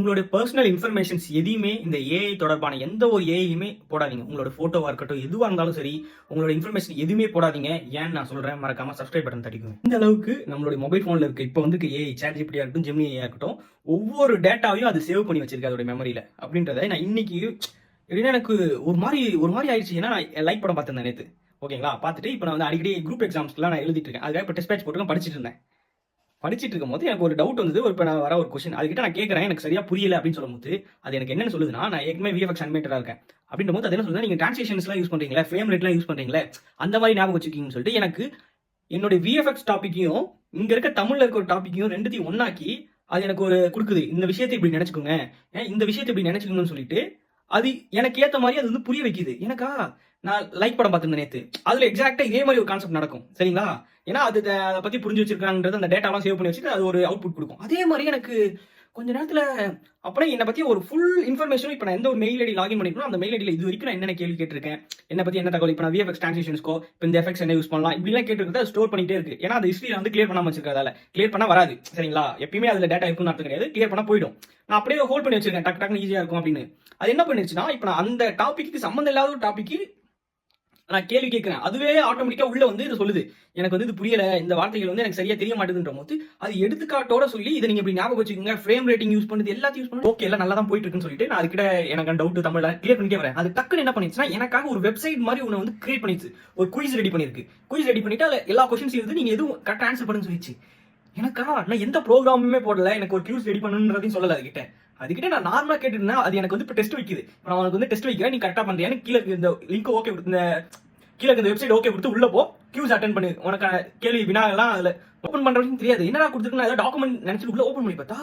உங்களோட personal informations எதையுமே இந்த ஏஐ தொடர்பான எந்த ஒரு ஏஐயுமே போடாதீங்க. உங்களோட போட்டோவா இருக்கட்டும், எதுவாக இருந்தாலும் சரி, உங்களோட இன்ஃபர்மேஷன் எதுவுமே போடாதீங்க. ஏன்னு நான் சொல்றேன், மறக்காம சப்ஸ்கிரைப் பட்டன் தட்டிக்கோங்க. இந்த அளவுக்கு நம்மளுடைய மொபைல் போன்ல இருக்கு இப்போ வந்து ஏஐ சாட் ஜிபிடியா இருக்கட்டும், ஜெமினி ஏஐ இருக்கட்டும், ஒவ்வொரு டேட்டாவையும் அது சேவ் பண்ணி வச்சிருக்கு அதோட மெமரியில. அப்படின்றத நான் இன்னைக்கு எப்படின்னா எனக்கு ஒரு மாதிரி ஆயிடுச்சு. ஏன்னா நான் லைக் படம் பார்த்திருந்தேன் நேற்று. ஓகேங்களா, பார்த்துட்டு இப்போ நான் வந்து அடிக்கடி குரூப் எக்ஸாம்ஸ்க்குலாம் நான் எழுதிட்டு இருக்கேன். அதுக்காக இப்போ டெஸ்ட் பேட்ச் போட்டு படிச்சுட்டு இருந்தேன். படிச்சுட்டு இருக்கும்போது எனக்கு ஒரு டவுட் வந்தது. இப்போ நான் வர ஒரு கொஸ்டின் அதுக்கிட்ட நான் கேட்குறேன், எனக்கு சரியா புரியல அப்படின்னு சொல்லும்போது அது எனக்கு என்னன்னு சொல்லுதுன்னா, நான் ஏற்கனவே விஎஃப்எக்ஸ் அனிமேட்டரா இருக்கேன் அப்படின்ற போது அது என்ன சொல்லுது, நீங்க டிரான்ஸ்லேஷன்ஸ்லாம் யூஸ் பண்றீங்களா, ஃப்ரேம் ரேட்லாம் யூஸ் பண்றீங்களா, அந்த மாதிரி ஞாபகம் வச்சுக்கிங்கன்னு சொல்லிட்டு எனக்கு என்னோட விஎஃப்எக்ஸ் டாப்பிக்கையும் இங்க இருக்க தமிழ்ல இருக்க ஒரு டாப்பிக்கையும் ரெண்டுத்தையும் ஒன்னாக்கி அது எனக்கு ஒரு கொடுக்குது. இந்த விஷயத்தை இப்படி நினைச்சுக்கோங்க, இந்த விஷயத்தை இப்படி நினைச்சுக்கோங்கன்னு சொல்லிட்டு அது எனக்கு ஏத்த மாதிரி அது வந்து புரிய வைக்குது. எனக்கா நான் லைக் படம் பார்த்திருந்தேன் நேத்து. அதுல எக்ஸாக்டா இதே மாதிரி ஒரு கான்செப்ட் நடக்கும். சரிங்களா, ஏன்னா அது அதை பத்தி புரிஞ்சு வச்சிருக்காங்கன்றது அந்த டேட்டாலாம் சேவ் பண்ணி வச்சுட்டு அது ஒரு அவுட்புட் கொடுக்கும். அதே மாதிரி எனக்கு கொஞ்ச நேரத்துல அப்படியே என்னை பத்தி ஒரு ஃபுல் இன்ஃபர்மேஷனும் இப்போ நான் எந்த ஒரு மெயில் ஐடி லாகின் பண்ணிக்கணும், அந்த மெயில் ஐடியில் இது வரைக்கும் நான் என்னென்ன கேள்வி கேட்டிருக்கேன், என்னை பத்தி என்ன தகவல், இப்போ நான் விஎஃப்எக்ஸ் டிரான்ஸ்லேஷன்ஸ்க்கோ இப்போ இந்த எஃபெக்ட்ஸ் என்ன யூஸ் பண்ணலாம் இப்படிலாம் கேட்டுருக்கிறது அது ஸ்டோர் பண்ணிட்டே இருக்கு. ஏன்னா அந்த ஹிஸ்ட்ரியை வந்து கிளியர் பண்ணாம வச்சிருக்கிறதால கிளியர் பண்ண வராது. சரிங்களா, எப்பயுமே அதுல டேட்டா இருக்குன்னு அர்த்தம் கிடையாது, கிளியர் பண்ண போயிடும். நான் அப்படியே ஹோல்ட் பண்ணி வச்சிருக்கேன், டக்கு டக்குன்னு ஈஸியா இருக்கும் அப்படின்னு. அது என்ன பண்ணிருச்சுன்னா, இப்போ நான் அந்த டாபிக்கு சம்மந்தம் இல்லாத ஒரு டாபிக்கு நான் கேள்வி கேட்கிறேன், அதுவே ஆட்டோமேட்டிக்கா உள்ள வந்து இது சொல்லுது, எனக்கு வந்து இது புரியல, இந்த வார்த்தைகள் வந்து எனக்கு சரியா தெரிய மாட்டேதுன்ற போது அது எடுத்துக்காட்டோட சொல்லி இதை நீங்க இப்படி ஞாபகம் வச்சுக்கோங்க, ஃப்ரேம் ரேட்டிங் யூஸ் பண்ணுது, எல்லாத்தையும் யூஸ் பண்ணி ஓகே எல்லாம் நல்லா தான் போயிட்டு இருக்குன்னு சொல்லிட்டு நான் அதுக்கிட்ட எனக்கு டவுட் தமிழ்ல கிளியர் பண்ணிட்டே வரேன். அது டக்குன்னு என்ன பண்ணிச்சுன்னா, எனக்காக ஒரு வெப்சைட் மாதிரி ஒன்று வந்து கிரியேட் பண்ணிச்சு, ஒரு குயிஸ் ரெடி பண்ணிருக்கு. குயிஸ் ரெடி பண்ணிட்டு அதுல எல்லா கொஸ்டின்ஸ் இருந்து நீங்க எதுவும் கரெக்டாக ஆன்சர் பண்ணுன்னு சொல்லிச்சு. எனக்கா நான் எந்த ப்ரோக்ராமுமே போடல, எனக்கு ஒரு கியூஸ் ரெடி பண்ணுன்றதையும் சொல்லல அதுக்கிட்ட நான் நார்மலா கேட்டுருந்தேன். அது எனக்கு வந்து இப்போ டெஸ்ட் வைக்குது, நான் உனக்கு வந்து டெஸ்ட் வைக்கிறேன், நீ கரெக்டா பண்றியான்னு கீழே இந்த லிங்க் ஓகே, இந்த கீழே இந்த வெப்சைட் ஓகே கொடுத்து உள்ள போ, கியூஸ் அட்டென்ட் பண்ணு, உனக்கான கேள்வி வினாலாம் அதுல ஓப்பன் பண்றதுன்னு தெரியாது. என்னடா கொடுத்துருக்கு, ஏதாவது டாக்குமெண்ட் நினைச்சு உள்ள ஓப்பன் பண்ணி பார்த்தா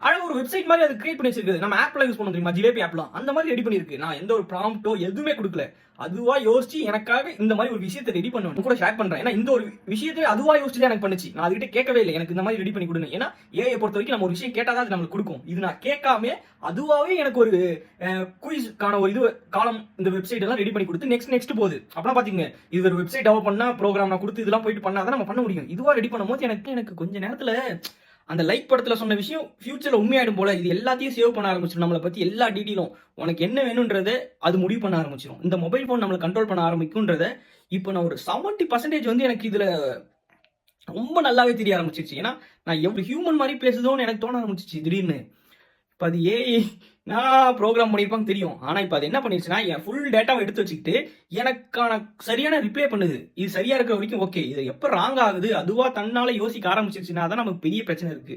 அழகா ஒரு வெப்சைட் மாதிரி அது கிரியேட் பண்ணி வச்சிருக்கு. நம்ம ஆப்ல யூஸ் பண்ண தெரியுமா, ஜிலேபி ஆப்லாம் அந்த மாதிரி ரெடி பண்ணிருக்கு. நான் எந்த ஒரு ப்ராம்ப்டோ எதுவுமே கொடுக்கல, அதுவா யோசிச்சு எனக்காக இந்த மாதிரி ஒரு விஷயத்தை ரெடி பண்ணணும் கூட ஷேர் பண்றேன். ஏன்னா இந்த ஒரு விஷயத்தை அதுவா யோசிச்சு எனக்கு பண்ணுச்சு, நான் அதுகிட்ட கேட்கவே இல்லை எனக்கு இந்த மாதிரி ரெடி பண்ணி கொடுங்க. ஏன்னா ஏஐ பொறுத்த வரைக்கும் நம்ம ஒரு விஷயம் கேட்டாதான் அது நம்மளுக்கு கொடுக்கும். இது நான் கேட்காம அதுவாவே எனக்கு ஒரு குயிஸ்க்கான ஒரு இது காலம் இந்த வெப்சைட் எல்லாம் ரெடி பண்ணி கொடுத்து நெக்ஸ்ட் போகுது. அப்பலாம் பாத்தீங்க, இது ஒரு வெப்சைட் டெவலப் பண்ணா ப்ரோக்ராம் நான் கொடுத்து இதெல்லாம் போயிட்டு பண்ணாதான் நம்ம பண்ண முடியும். இதுவா ரெடி பண்ணும்போது எனக்கு கொஞ்ச நேரத்துல அந்த லைக் படத்துல சொன்ன விஷயம் ஃபியூச்சர்ல உண்மையாயிடும் போல. இது எல்லாத்தையும் சேவ் பண்ண ஆரம்பிச்சிடும், நம்மளை பத்தி எல்லா டீட்டெயிலும் உனக்கு என்ன வேணும்ன்றதை அது முடிவு பண்ண ஆரம்பிச்சிடும். இந்த மொபைல் போன் நம்மளை கண்ட்ரோல் பண்ண ஆரம்பிக்கும்ன்றத இப்போ நான் ஒரு 70% வந்து எனக்கு இதுல ரொம்ப நல்லாவே தெரிய ஆரம்பிச்சிருச்சு. ஏன்னா நான் எவ்வளவு ஹியூமன் மாதிரி பேசுதோன்னு எனக்கு தோண ஆரம்பிச்சிச்சு திடீர்னு. இப்போ அது ஏஐ நான் ப்ரோக்ராம் பண்ணியிருப்பாங்க தெரியும், ஆனால் இப்போ அது என்ன பண்ணிருச்சுன்னா என் ஃபுல் டேட்டாவை எடுத்து வச்சுக்கிட்டு எனக்கான சரியான ரிப்ளை பண்ணுது. இது சரியா இருக்கிற வரைக்கும் ஓகே, இது எப்போ ராங் ஆகுது அதுவா தன்னால யோசிக்க ஆரம்பிச்சிருச்சுன்னா தான் நமக்கு பெரிய பிரச்சனை இருக்கு.